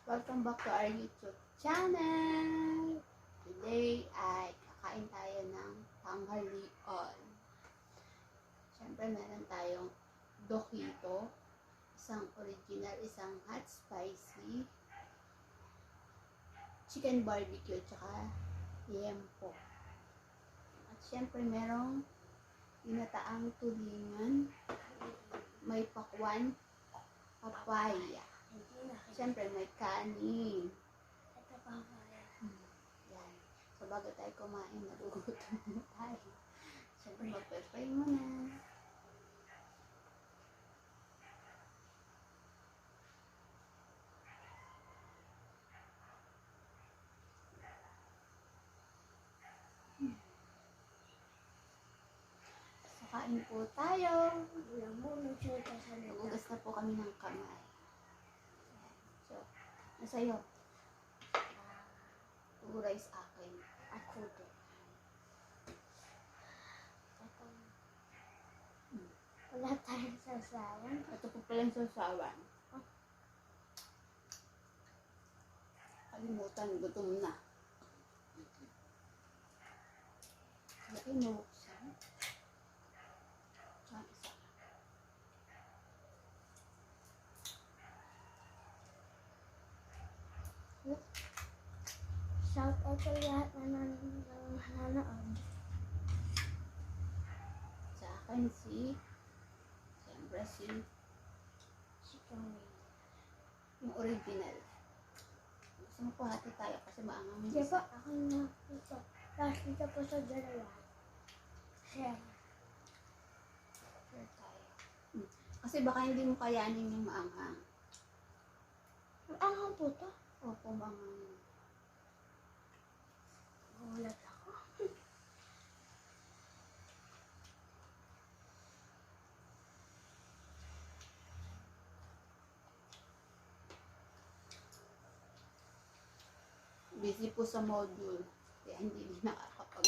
Welcome back to our YouTube channel! Today ay kakain tayo ng tanghalian. Siyempre meron tayong Dokito, isang original, isang hot spicy, chicken barbecue, tsaka yempo. At siyempre merong ginataang tulingan, may pakwan, papaya. Siyempre, may kanin. Ito pa kaya. Yan. So, bago tayo kumain, nagugutom na tayo. Siyempre, magpe-pray muna. So, kain po tayo. Ulam mo, nagsuot ka sa loob. Nagugas na po kami ng kamay. Yan. So, nasa'yo? Tuguray sa akin. Ako din. Ito. Wala tayong sasawan. Ito po palang sasawan. Kalimutan, gutom na. Laki nabuksan. Ah, isa. Shout out sa lahat na nanonood. Sa akin siyempre Si Tommy. yung original. Gusto mo po hati tayo kasi maangang Di ba ako na ito. Tapos dito po sa dalawa. Share. Share tayo. Kasi baka hindi mo kayanin yung maanghang. Ang ang po to. Opo, maanghang. Gulat ako. Busy po sa module. Kaya hindi din nakakapag...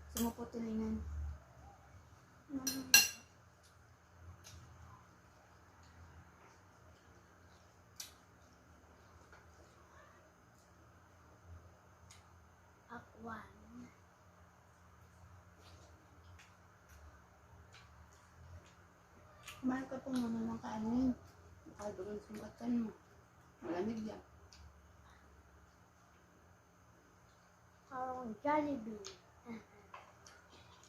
Gusto mo po tulingan? Akwan. Kumain ka po muna ng kanin. Nakadugan sa matan mo. Malamig yan. Parang Jollibee.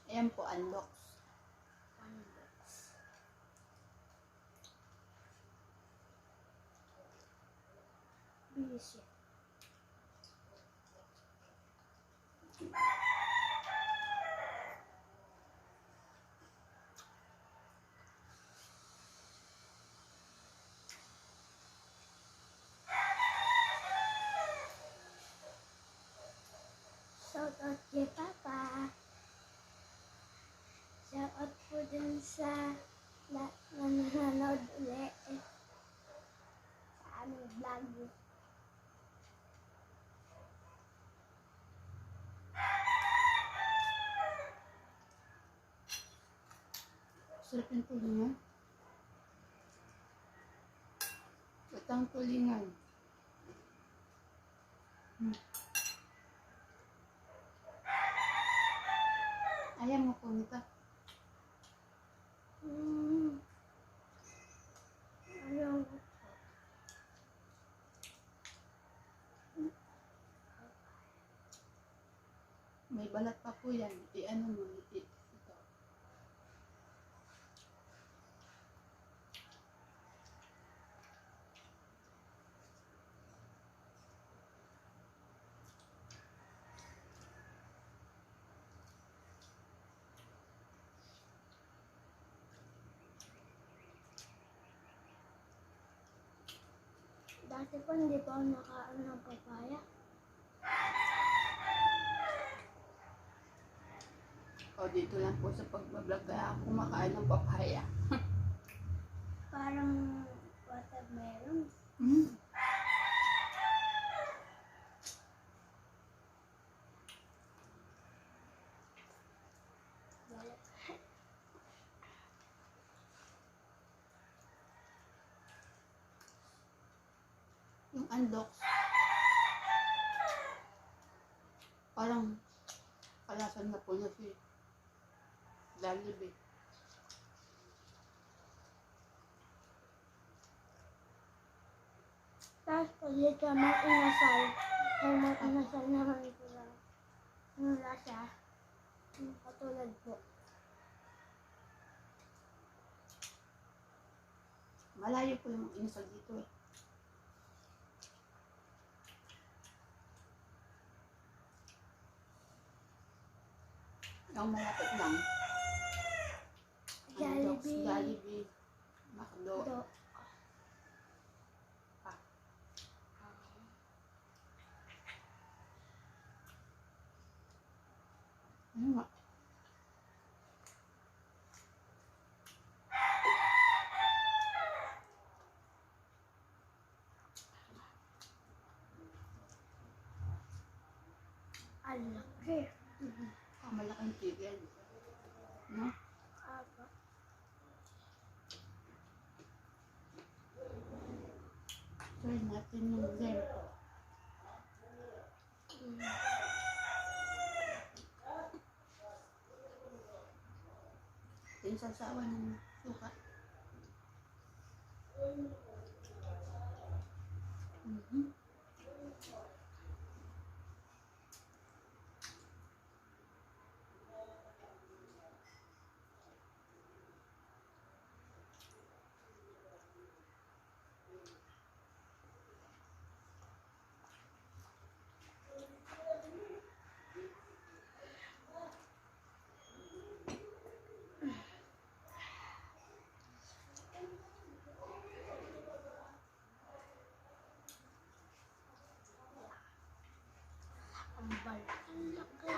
Ayan po, unbox. Busy. Shout out kay Papa. Shout out po dun sa nanonood ulit sa aming vlog. Sarap yung tulingan. Batang tulingan. Ayaw mo po nito. Ayaw ko. May balat pa po yan. I-ano mo, ito. Dati po hindi po ako nakaano ng papaya. O, dito lang po sa pagbablog kaya ako kumakain ng papaya. Parang watermelon. Nandox. Parang kalasan na po na si Jollibee. Tapos ulit naman inasal. Ay, may inasal naman ito lang. Yung lasa. Katulad po. Malayo po yung inasal dito eh. Yung malapit lang. Nandox, Jollibee. Jollibee, Macdo. Do. Ano nga? Ang laki. Malaking chicken. No? Apa. Try natin yung game. Yung sasawa ng suka. Ang bala. Ang laki.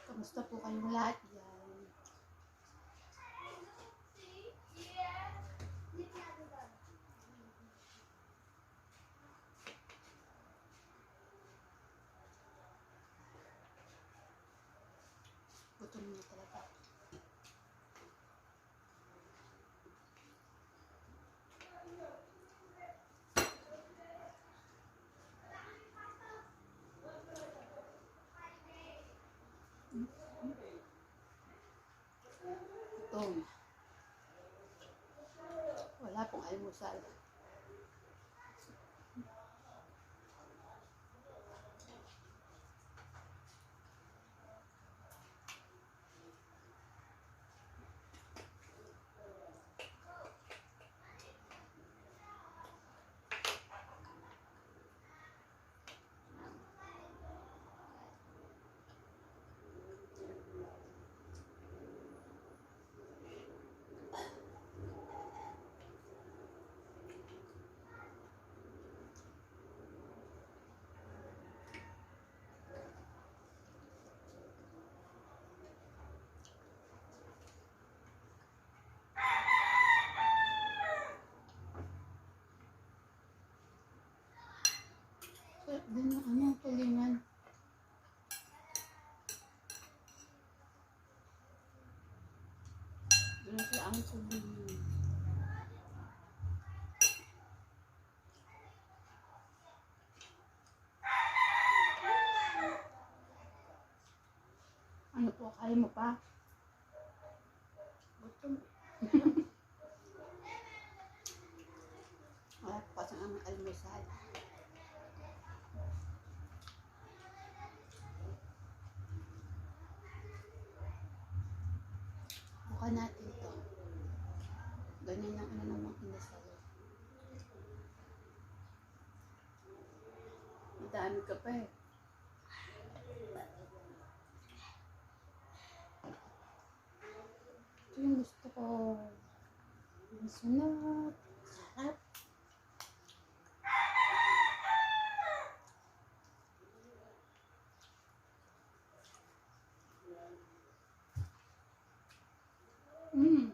Kamusta po kayong lahat dyan? Gutom na talaga. Gutom. Wala pong almusal. Doon na ano, tulingan. Doon na ang tulingan. Kaya mo pa? Gutom. Wala pa kasi ang almusal. Buka natin to. Ganyan ang ano namang inasal. Madami ka pa eh. Ito yung gusto ko. Ang sunod. Sarap. Mm.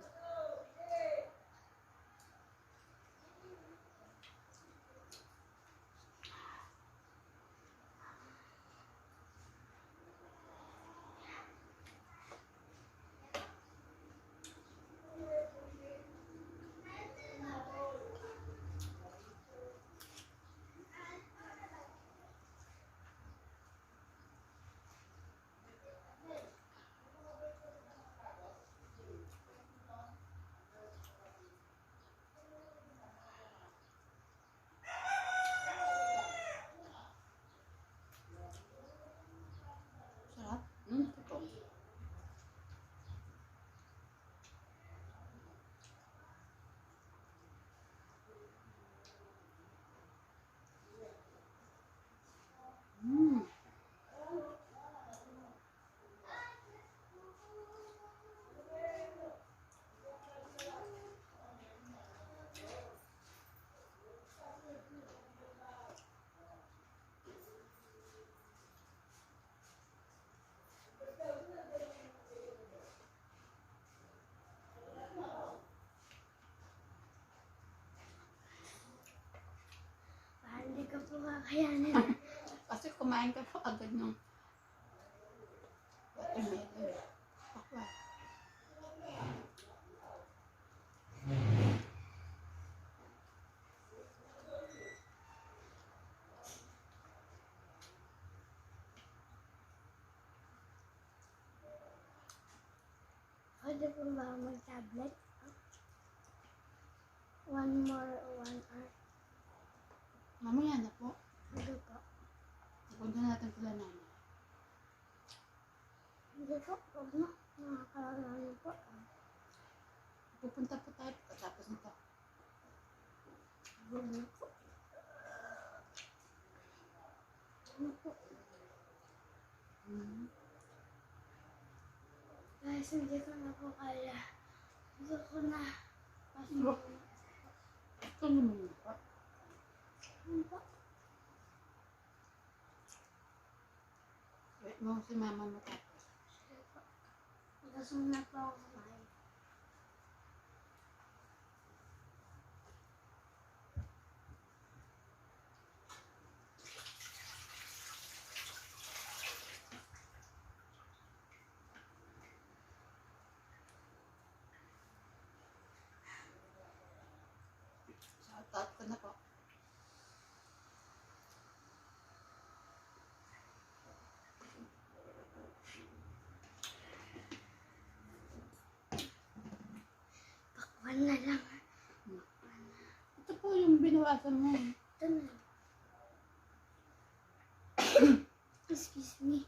Sarap. Totoo. Mm. Parang hindi ka po kakayanin. Kasi kumain ka po agad ng watermelon. Bakla. Pwede po ba ako mag-tablet? 1 hour. Mamaya na po. Hindi po. Punta natin sila namin. Hindi po. Huwag na. Nakakalaman po. Pupunta po tayo pagkatapos nito. Huwag na po. Ano po? Mm. Guys, hindi ko na po kaya. Gusto ko na. Kasi Look. Ito naman yun po. ano po? Wait mo si mama mo tapos. Sige po. Gusto na po ako kumain. Shout out ko na po. Pakwan na lang. Ito po yung binawasan mo. Ito na. Excuse me.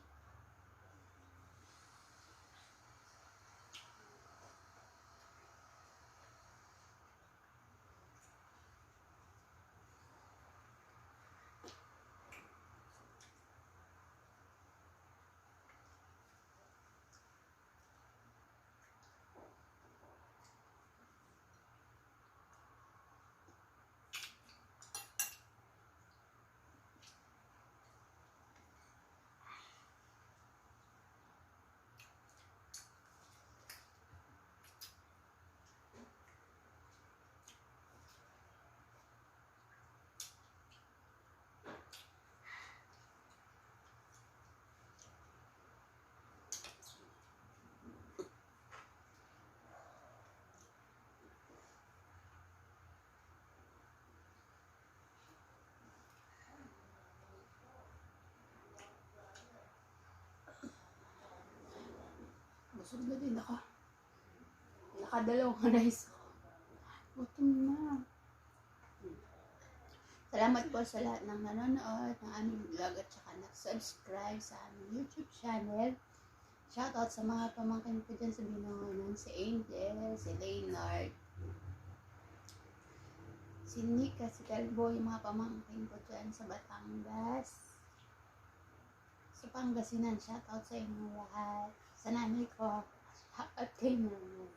Busog na din ako. Nakadalawang rice ako. Gutom na. Salamat po sa lahat ng nanonood ng aming vlog at saka nag-subscribe sa aming YouTube channel. Shoutout sa mga pamangkin ko dyan sa Binangonan, si Angel, si Leonard, si Nika, si Calbo, yung mga pamangkin ko dyan sa Batangas. Sa Pangasinan, shoutout sa inyo lahat. Sa nanay ko, at kay mama.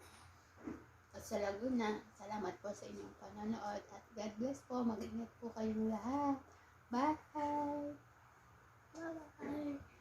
At sa Laguna, salamat po sa inyong panonood at God bless po. Mag-ingat po kayong lahat. Bye! Bye-bye.